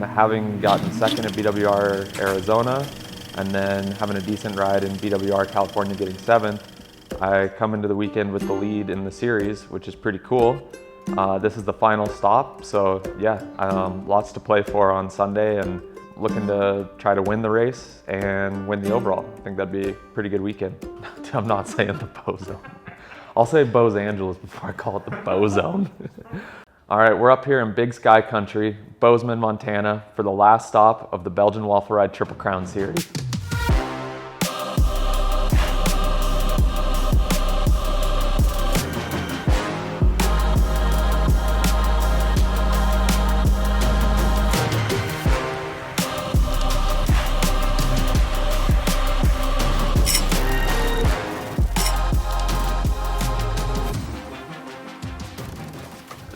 having gotten second at BWR Arizona and then having a decent ride in BWR California getting seventh, I come into the weekend with the lead in the series, which is pretty cool. This is the final stop, so yeah, lots to play for on Sunday and looking to try to win the race and win the overall. I think that'd be a pretty good weekend. I'm not saying the Bozone. I'll say Bose Angeles before I call it the Bozone. All right, we're up here in Big Sky Country, Bozeman, Montana, for the last stop of the Belgian Waffle Ride Triple Crown Series.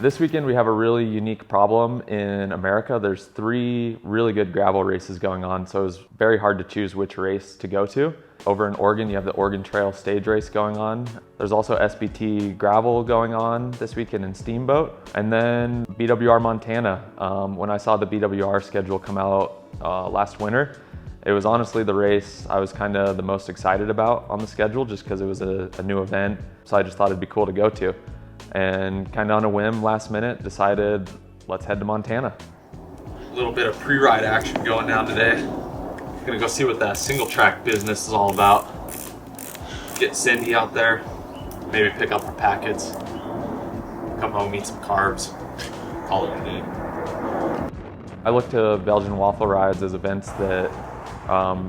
This weekend we have a really unique problem in America. There's 3 really good gravel races going on, so it's very hard to choose which race to go to. Over in Oregon, you have the Oregon Trail stage race going on. There's also SBT gravel going on this weekend in Steamboat. And then BWR Montana. When I saw the BWR schedule come out last winter, it was honestly the race I was kind of the most excited about on the schedule just because it was a new event. So I just thought it'd be cool to go to. And kind of on a whim, last minute, decided let's head to Montana. A little bit of pre-ride action going down today. Gonna go see what that single track business is all about. Get Cindy out there, maybe pick up our packets, come home, eat some carbs, call it a day. I look to Belgian Waffle Rides as events that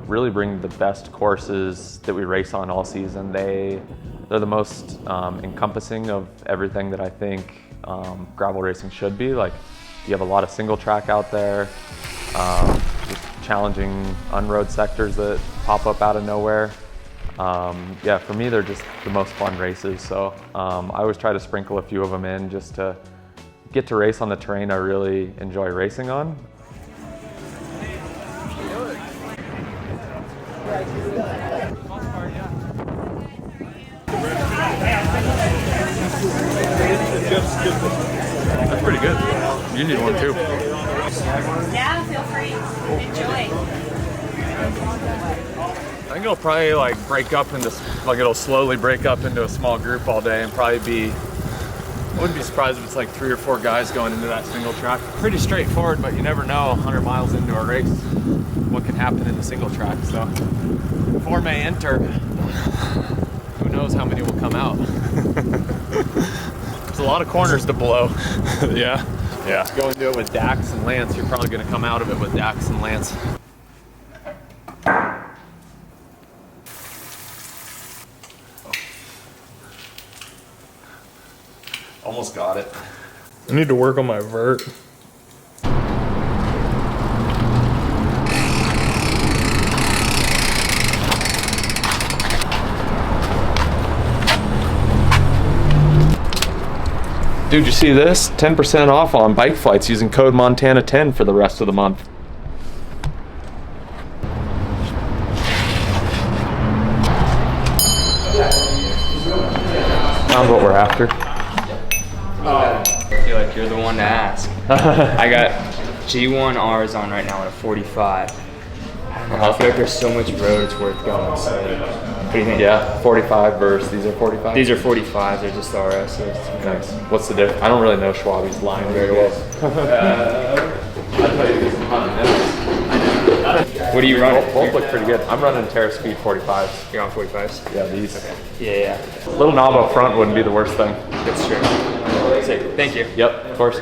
really bring the best courses that we race on all season. They're the most encompassing of everything that I think gravel racing should be. Like, you have a lot of single track out there, just challenging unroad sectors that pop up out of nowhere. Yeah, for me, they're just the most fun races. So I always try to sprinkle a few of them in just to get to race on the terrain I really enjoy racing on. That's pretty good. You need one too. Yeah, feel free. Enjoy. I think it'll probably like break up into, like it'll slowly break up into a small group all day and probably be, I wouldn't be surprised if it's like 3 or 4 guys going into that single track. Pretty straightforward, but you never know 100 miles into a race what can happen in the single track. So 4 may enter. Who knows how many will come out. There's a lot of corners to blow. Yeah. Go into it with Dax and Lance. You're probably going to come out of it with Dax and Lance. Almost got it. I need to work on my vert. Dude, you see this? 10% off on bike flights using code Montana10 for the rest of the month. Found what we're after. I feel like you're the one to ask. I got G1Rs on right now at a 45. I feel like there's so much road it's worth going. So, what do you think? Yeah, 45 versus these are 45? These are 45s, they're just RSs. Nice. What's the difference? I don't really know Schwabi's line very well. I'd tell you this What are you running? Both look pretty good. I'm running Terra Speed 45s. You're on 45s? Yeah, these. Okay. Yeah. Little knob up front wouldn't be the worst thing. That's true. Sick. Thank you. Yep, of course.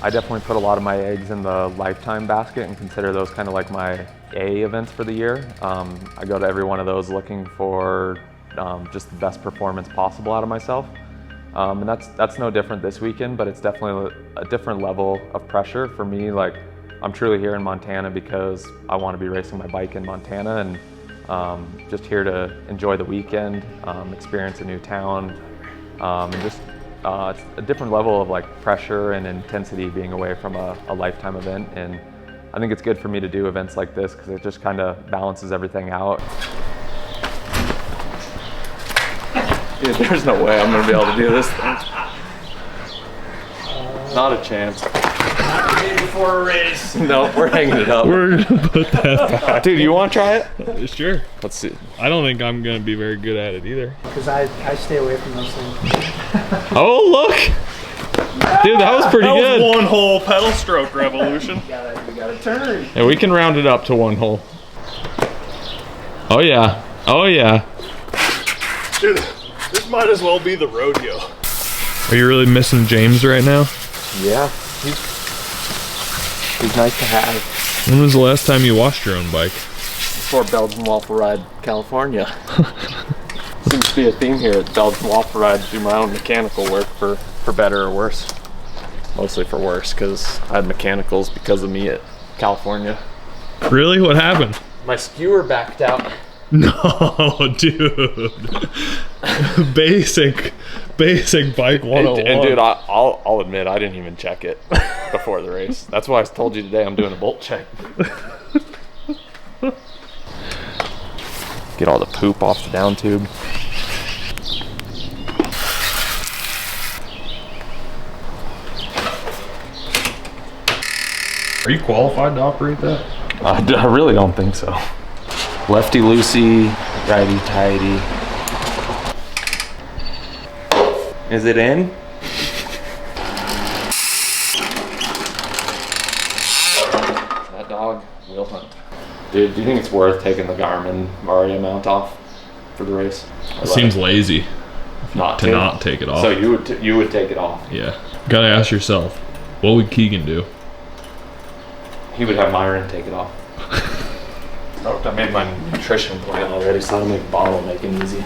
I definitely put a lot of my eggs in the lifetime basket and consider those kind of like my A events for the year. I go to every one of those looking for just the best performance possible out of myself. And that's no different this weekend, but it's definitely a different level of pressure for me. Like, I'm truly here in Montana because I want to be racing my bike in Montana and just here to enjoy the weekend, experience a new town, and just it's a different level of like pressure and intensity being away from a lifetime event. And I think it's good for me to do events like this because it just kind of balances everything out. Dude, there's no way I'm going to be able to do this thing. Not a chance. Before a race. No, we're hanging it up. We're gonna put that back. Dude, you want to try it? Sure. Let's see. I don't think I'm gonna be very good at it either. Because I stay away from those things. Oh, look! Dude, that was pretty good. One whole pedal stroke revolution. You gotta turn. Yeah, we can round it up to 1 hole. Oh yeah. Oh yeah. Dude, this might as well be the rodeo. Are you really missing James right now? Yeah. He's nice to have. When was the last time you washed your own bike? For Belgian Waffle Ride, California. Seems to be a theme here at Belgian Waffle Ride. Do my own mechanical work for better or worse. Mostly for worse, because I had mechanicals because of me at California. Really? What happened? My skewer backed out. No, dude. Basic bike 101. And dude, I'll admit I didn't even check it before the race. That's why I told you today I'm doing a bolt check. Get all the poop off the down tube. Are you qualified to operate that? I really don't think so. Lefty loosey, righty tighty. Is it in? That dog will hunt. Dude, do you think it's worth taking the Garmin Varia mount off for the race? It seems lazy not to not take it off. So you would take it off? Yeah. Gotta ask yourself, what would Keegan do? He would have Myron take it off. I made my nutrition plan already, so I'll make bottle making easy.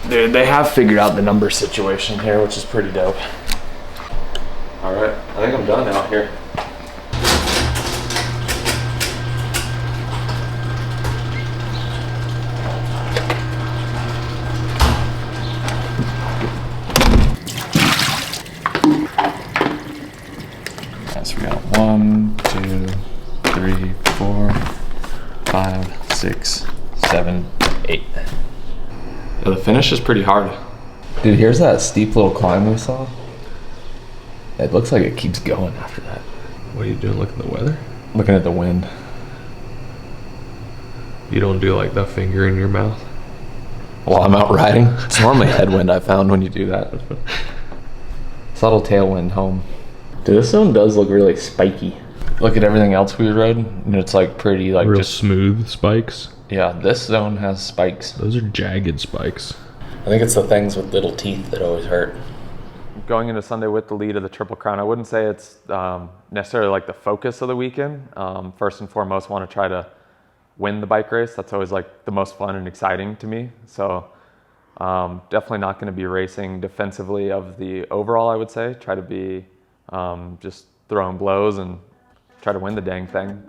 Dude, they have figured out the number situation here, which is pretty dope. All right, I think I'm done out here. So we got 1, 2, 3, 4, 5, 6, 7, 8. Yeah, the finish is pretty hard. Dude, here's that steep little climb we saw. It looks like it keeps going after that. What are you doing, looking at the weather? Looking at the wind. You don't do like the finger in your mouth? While I'm out riding. It's normally headwind I found when you do that. Subtle tailwind home. Dude, this zone does look really spiky. Look at everything else we rode, and it's like pretty like Real just smooth spikes. Yeah, this zone has spikes. Those are jagged spikes. I think it's the things with little teeth that always hurt. Going into Sunday with the lead of the Triple Crown, I wouldn't say it's necessarily like the focus of the weekend. First and foremost, want to try to win the bike race. That's always like the most fun and exciting to me. So definitely not going to be racing defensively of the overall, I would say. Try to be just throwing blows and try to win the dang thing.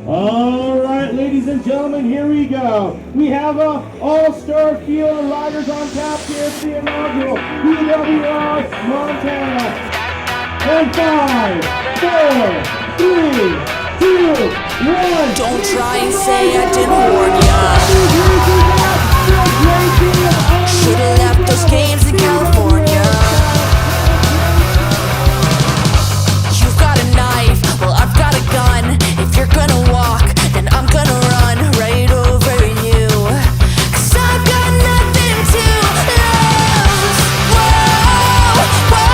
All right, ladies and gentlemen, here we go. We have a all-star field of riders on tap here at the inaugural BWR Montana. And 5, 4, 3, 2, 1. Don't try and say I didn't warn ya. Should've left those games in California. You've got a knife, well I've got a gun. If you're gonna walk, then I'm gonna run right over you. 'Cause I've got nothing to lose. Whoa, whoa.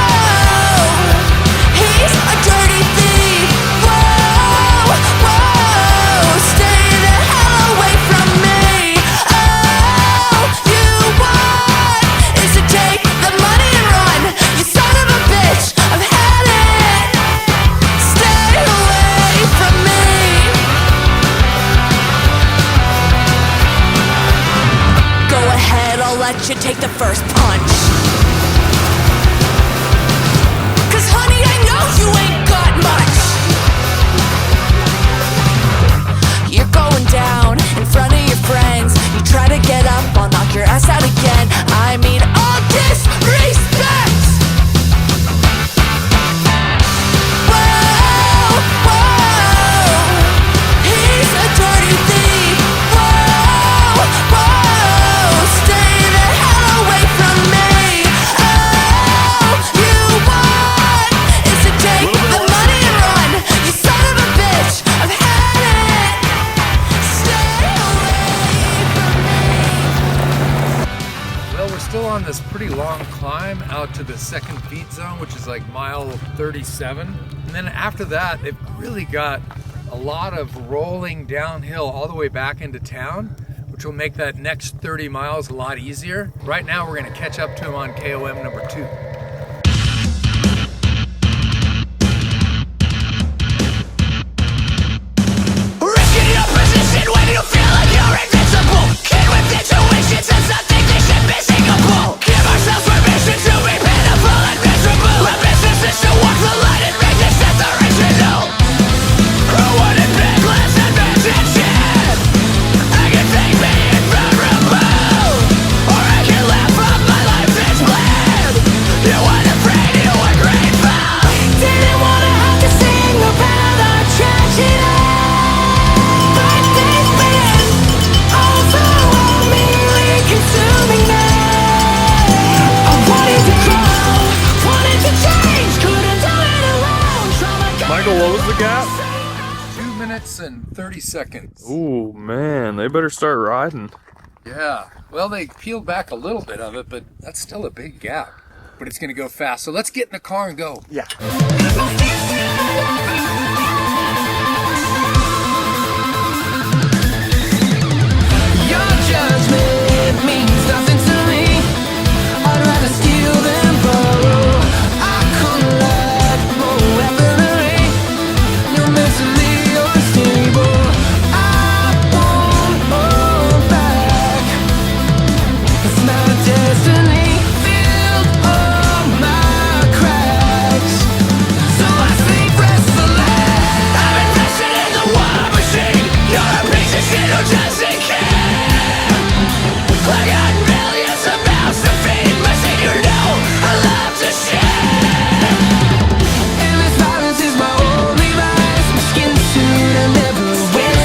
He's a dirty thief. Whoa, whoa. Stay the hell away from me. All you want is to take the money and run. You son of a bitch, I've had it. Stay away from me. Go ahead, I'll let you take the first punch. 'Cause honey, I know you ain't got much. You're going down in front of your friends. You try to get up, I'll knock your ass out again. I mean, all disrespect. Whoa, whoa. He's a dirty thief. Whoa, whoa. Stay the hell away from me. All you want still on this pretty long climb out to the second feed zone, which is like mile 37. And then after that, they've really got a lot of rolling downhill all the way back into town, which will make that next 30 miles a lot easier. Right now, we're gonna catch up to them on KOM number 2. Risking your position when you feel like you're invincible. Kid with intuitions and something they should be singable. Give ourselves permission to be pitiful and miserable. My business is to walk the line and make this set the original. Who wouldn't be less advantage? I can think me invulnerable, or I can laugh up my life is bland. You weren't afraid, you were grateful. Didn't wanna have to sing about our tragedy. Michael, what was the gap? 2 minutes and 30 seconds. Ooh, man, they better start riding. Yeah, well, they peeled back a little bit of it, but that's still a big gap. But it's gonna go fast, so let's get in the car and go. Yeah. Your judgment means nothing to me. I'd rather steal than borrow. I couldn't let more weaponry. You're mentally unstable. I won't hold back. It's my destiny. Filled all my cracks. So I sleep restfully. I'm invested in the war machine. You're a piece of shit who doesn't care. I got millions of mouths to feed, but you know I love to share. And this violence is my only vice. My skin suit I never wear.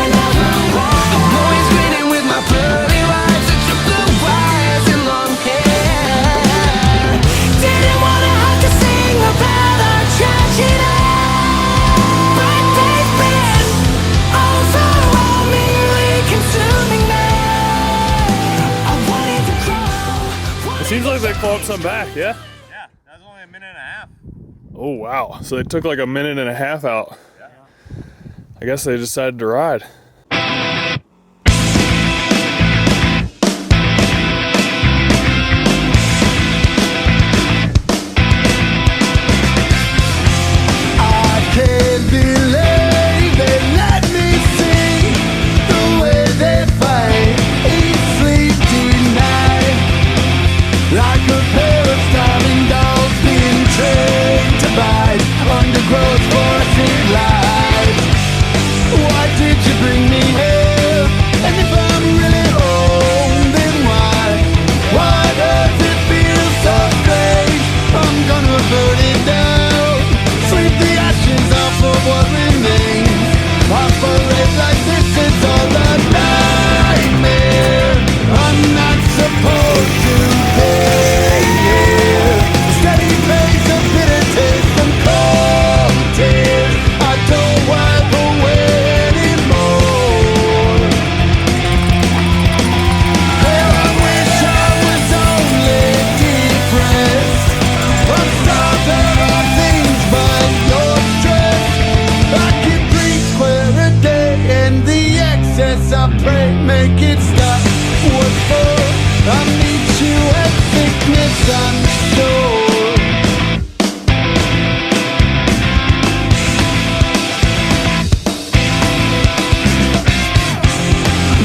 I'm always grinning with my pearly whites, such a blue eyes and long hair. Didn't wanna have to sing about our tragedy, but they've been overwhelmingly consuming me. I wanted to grow. It seems like they clawed some back, yeah? Yeah, that was only a minute and a half. Oh, wow. So they took like a minute and a half out. I guess they decided to ride. I can't believe they let me see the way they fight, eat, sleep, deny. Like a pair of starving dogs being trained to bite undergrowth forested lies. Why did you bring me here? And if I'm really home, then why? Why does it feel so strange? I'm gonna burn it down. Sweep the ashes off of what remains. Operate like this is all a nightmare. I'm not supposed to be here. Steady pace, a bitter taste, some cold tears. I don't wipe away anymore. There, I wish I was only depressed. I'm starved of things but your stress. I keep 3 square a day, and the excess I pray make it stop. What for? I meet you at sickness, I'm sure.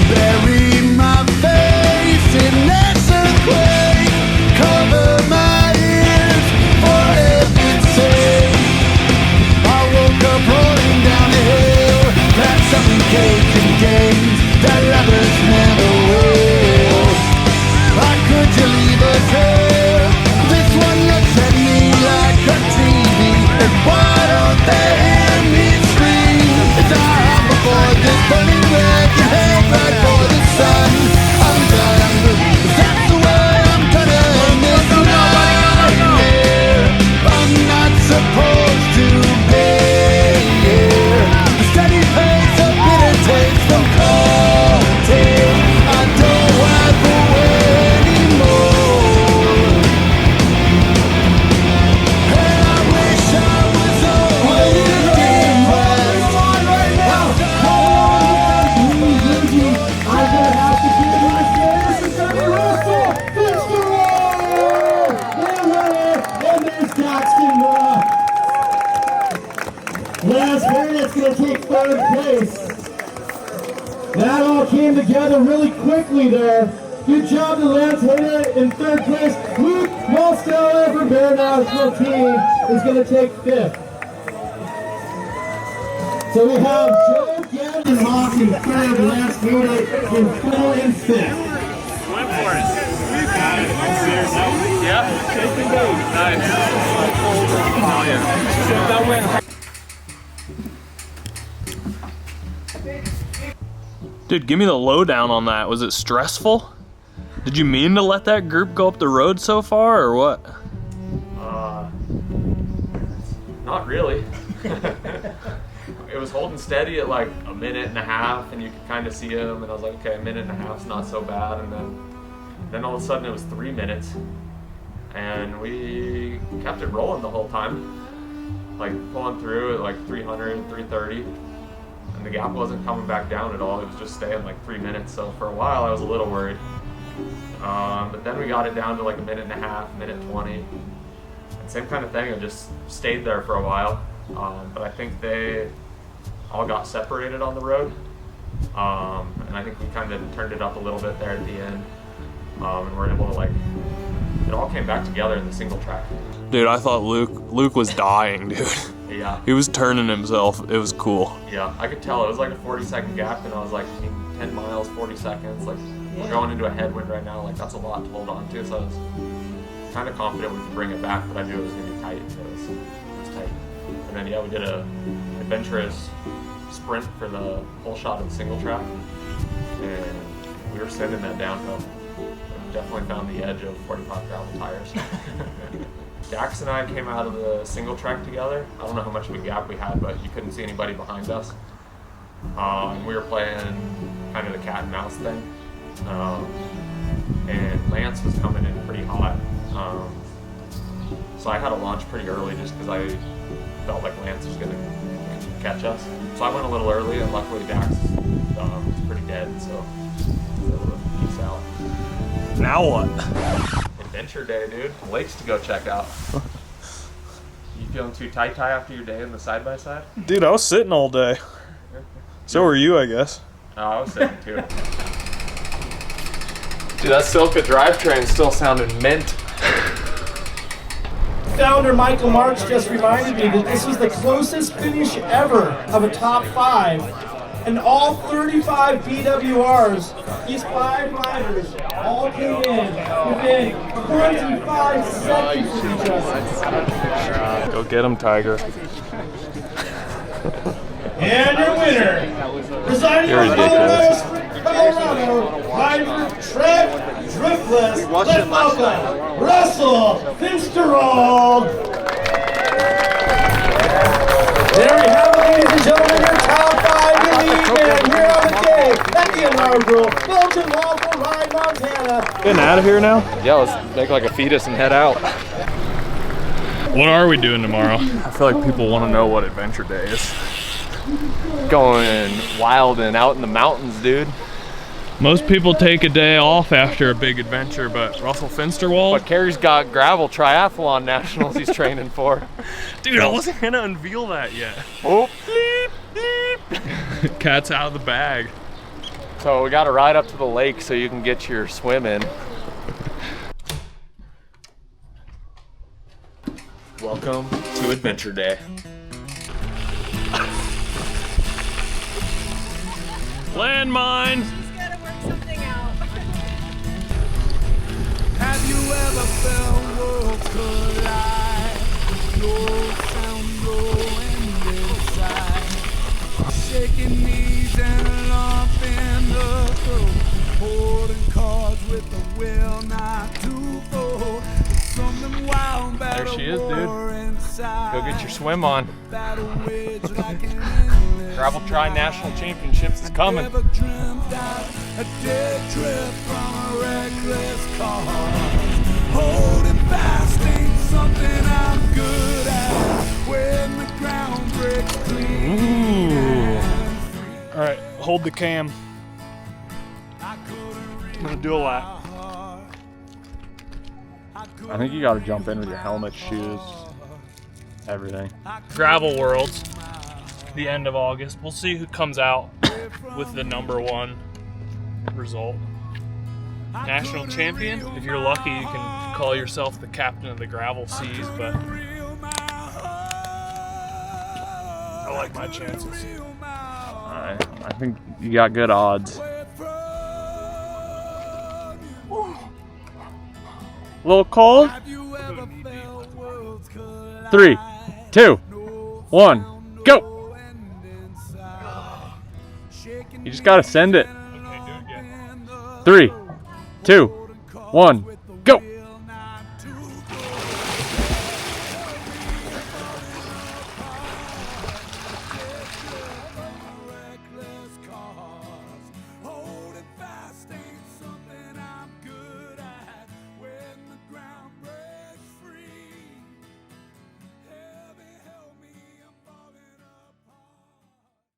Bury my face in this earthquake. Cover my ears for heaven's sake. I woke up rolling down the hill. That's some cake and games that lovers never will. Why could you leave us here? This one looks at me like a TV. And why don't they hear me scream? It's a hot before this burning red. You head right for the sun. I'm done. That's the way I'm gonna end this nightmare. I'm not supposed to be here. The steady pace of bitter taste from cold tears. I don't wipe away anymore. Lance going to take third place. That all came together really quickly there. Good job to Lance hit it in third place. Luke Mosteller from Bear National Team is going to take fifth. So we have Joe, Gavin, and Hawk in third, Lance Moody in fourth and fifth. Went for it. Yeah. Nice. Dude, give me the lowdown on that. Was it stressful? Did you mean to let that group go up the road so far, or what? Not really. It was holding steady at like a minute and a half, and you could kind of see him, and I was like, okay, a minute and a half's not so bad, and then all of a sudden it was 3 minutes, and we kept it rolling the whole time, like pulling through at like 300, 330, and the gap wasn't coming back down at all. It was just staying like 3 minutes, so for a while I was a little worried. But then we got it down to like a minute and a half, minute 20, and same kind of thing, it just stayed there for a while. But I think they all got separated on the road, and I think we kind of turned it up a little bit there at the end, and we're able to like, it all came back together in the single track. Dude, I thought Luke was dying, dude. Yeah. He was turning himself. It was cool. Yeah, I could tell. It was like a 40-second gap, and I was like, 10 miles, 40 seconds. Like, we're going into a headwind right now. Like, that's a lot to hold on to. So I was kind of confident we could bring it back, but I knew it was going to be tight. It was tight. And then, yeah, we did a adventurous sprint for the whole shot of the single track, and we were sending that downhill. We definitely found the edge of 45 gravel tires. Dax and I came out of the single track together. I don't know how much of a gap we had, but you couldn't see anybody behind us. And we were playing kind of the cat and mouse thing. And Lance was coming in pretty hot. So I had to launch pretty early just because I felt like Lance was going to catch us. So I went a little early, and luckily Dax was pretty dead, so I was able to peace out. Now what? Adventure day, dude. Lakes to go check out. You feeling too tight after your day in the side-by-side? Dude, I was sitting all day. So were you, I guess. Oh, I was sitting too. Dude, that Silka drivetrain still sounded mint. Founder Michael Marks just reminded me that this was the closest finish ever of a top 5. And all 35 BWRs, these 5 riders, all came in within 25 seconds of each other. Go get him, Tiger. And your winner, residing from Colorado, riding for Trek Driftless, let's welcome Russell Finsterold. There we have it, ladies and gentlemen, your top 5 elite men here on the day at the inaugural Belgian Waffle Ride Montana. Getting out of here now? Yeah, let's make like a fetus and head out. What are we doing tomorrow? I feel like people want to know what Adventure Day is. Going wild and out in the mountains, dude. Most people take a day off after a big adventure, but Russell Finsterwald? But Kerry's got gravel triathlon nationals he's training for. Dude, I wasn't gonna unveil that yet. Oh, bleep, bleep. Cat's out of the bag. So we got to ride up to the lake so you can get your swim in. Welcome to Adventure Day. Landmine! She's gotta work something out. Have you ever felt worlds collide? No sound, no end inside. Shaking knees and lump in the throat. Holding cards with the will not to fold. Something wild about There she is, dude. inside. Go get your swim on. Battle wage like an endless Gravel Tri National Championships is coming. Never dreamt out a dead trip from a reckless cause. Holding fast ain't something I'm good at. When the ground breaks clean. All right, hold the cam. I'm gonna do a lap. I think you got to jump in with your helmet, shoes, everything. Gravel Worlds. the end of August. We'll see who comes out with the #1 result. National champion. If you're lucky, you can call yourself the captain of the gravel seas, but I like my chances. I think you got good odds. A little cold. 3, 2, 1, go! You just gotta send it. 3, 2, 1.